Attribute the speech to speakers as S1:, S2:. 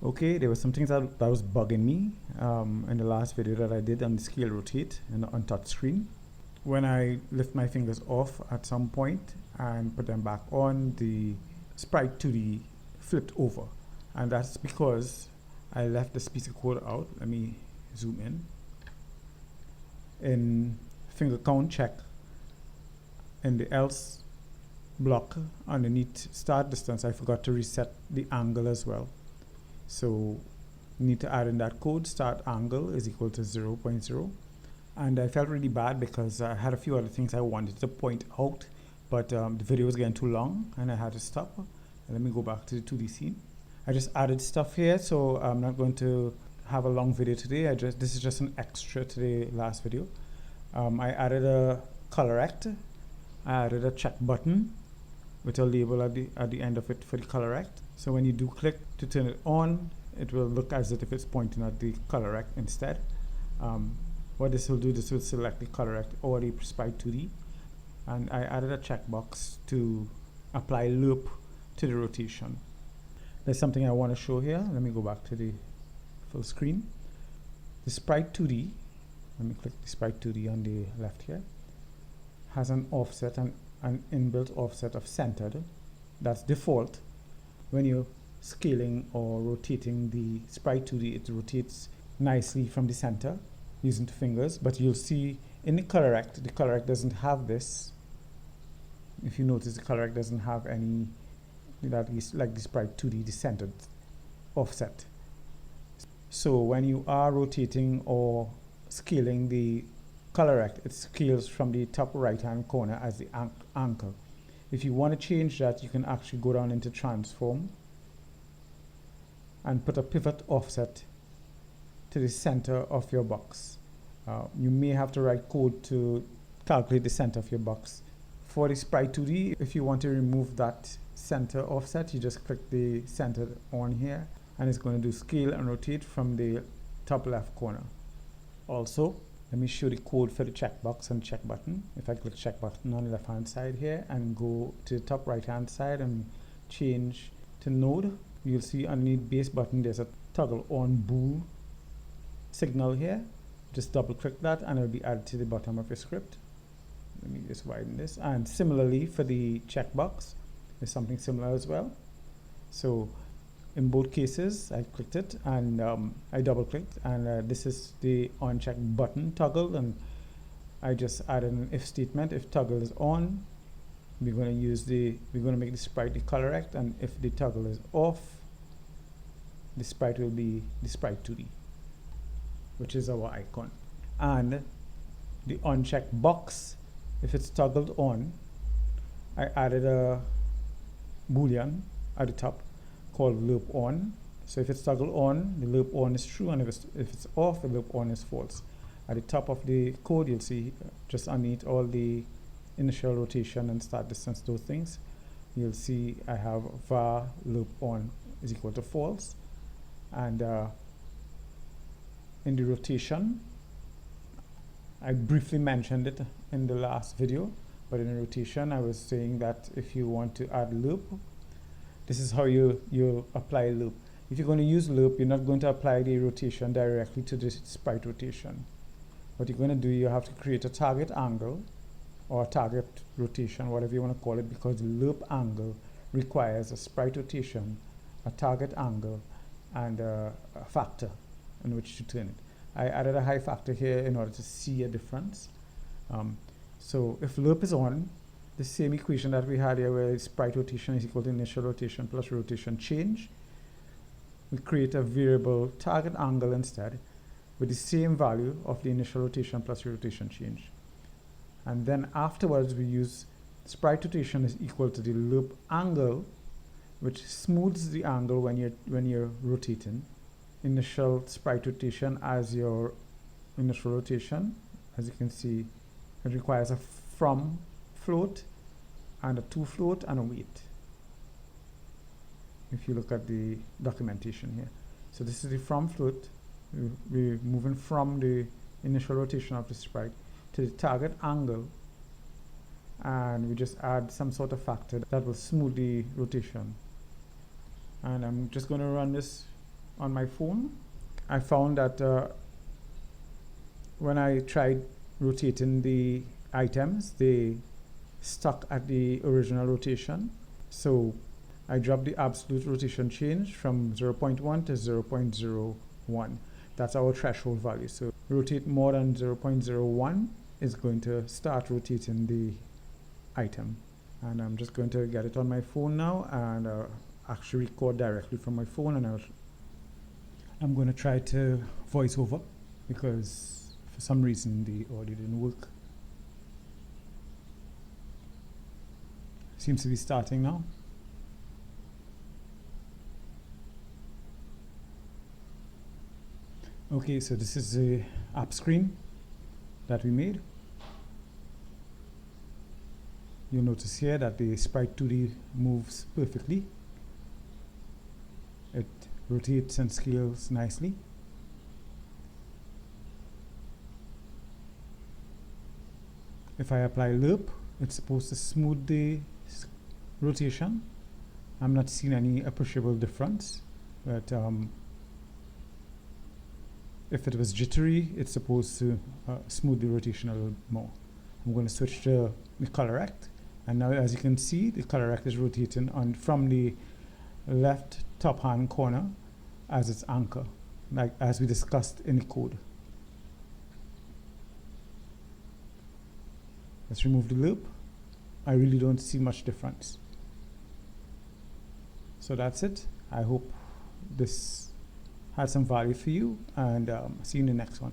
S1: Okay, there were some things that was bugging me in the last video that I did on the scale rotate and on touch screen. When I lift my fingers off at some point and put them back on, the Sprite2D flipped over, and that's because I left the piece of code out. Let me zoom in finger count check. In the else block underneath start distance, I forgot to reset the angle as well. So need to add in that code, start angle is equal to 0.0. And I felt really bad because I had a few other things I wanted to point out, but the video was getting too long and I had to stop. And let me go back to the 2D scene. I just added stuff here, so I'm not going to have a long video today. This is just an extra to the last video. I added a ColorRect. I added a check button with a label at the end of it for the ColorRect. So when you do click to turn it on, it will look as if it's pointing at the ColorRect instead. What this will do, this will select the ColorRect or the Sprite2D. And I added a checkbox to apply Lerp to the rotation. There's something I want to show here. Let me go back to the full screen. The Sprite2D, let me click the Sprite2D on the left here, has an offset, an inbuilt offset of centered. That's default. When you're scaling or rotating the Sprite2D, it rotates nicely from the center using the fingers, but you'll see in the ColorRect doesn't have this. If you notice, the ColorRect doesn't have any, that is like the Sprite2D, the centered offset. So when you are rotating or scaling the ColorRect, it scales from the top right hand corner as the anchor. If you want to change that, you can actually go down into transform and put a pivot offset to the center of your box. You may have to write code to calculate the center of your box. For the Sprite2D, if you want to remove that center offset, you just click the center on here and it's going to do scale and rotate from the top left corner. Also, let me show the code for the checkbox and check button. If I click check button on the left hand side here and go to the top right hand side and change to node, you'll see underneath base button there's a toggle on bool signal here. Just double click that and it'll be added to the bottom of your script. Let me just widen this. And similarly for the checkbox, there's something similar as well. So in both cases, I clicked it and I double clicked, and this is the on check button toggle, and I just added an if statement. If toggle is on, we're going to make the sprite the ColorRect, and if the toggle is off, the sprite will be the Sprite2D, which is our icon. And the on check box, if it's toggled on, I added a boolean at the top called Lerp on. So if it's toggled on, the Lerp on is true, and if it's off, the Lerp on is false. At the top of the code, you'll see just underneath all the initial rotation and start distance, those things, you'll see I have var Lerp on is equal to false. And in the rotation, I briefly mentioned it in the last video, but in the rotation I was saying that if you want to add Lerp, this is how you apply Lerp. If you're going to use Lerp, you're not going to apply the rotation directly to the sprite rotation. What you're going to do, you have to create a target angle or a target rotation, whatever you want to call it, because the Lerp angle requires a sprite rotation, a target angle, and a factor in which to turn it. I added a high factor here in order to see a difference. So if Lerp is on, the same equation that we had here where sprite rotation is equal to initial rotation plus rotation change, we create a variable target angle instead with the same value of the initial rotation plus rotation change. And then afterwards we use sprite rotation is equal to the Lerp angle, which smooths the angle when you're rotating. Initial sprite rotation as your initial rotation. As you can see, it requires a from float and a to float and a wait, if you look at the documentation here. So this is the from float. We're moving from the initial rotation of the sprite to the target angle, and we just add some sort of factor that will smooth the rotation. And I'm just going to run this on my phone, I found that when I tried rotating the items, they stuck at the original rotation. So I dropped the absolute rotation change from 0.1 to 0.01. That's our threshold value. So rotate more than 0.01 is going to start rotating the item. And I'm just going to get it on my phone now and actually record directly from my phone, and I'm going to try to voice over because for some reason the audio didn't work. Seems to be starting now. Okay, so this is the app screen that we made. You'll notice here that the Sprite2D moves perfectly. It rotates and scales nicely. If I apply Lerp, it's supposed to smooth the rotation. I'm not seeing any appreciable difference, but if it was jittery, it's supposed to smooth the rotation a little more. I'm going to switch to the ColorRect, and now as you can see, the ColorRect is rotating on from the left top hand corner as its anchor, like as we discussed in the code. Let's remove the loop. I really don't see much difference. So that's it. I hope this had some value for you, and see you in the next one.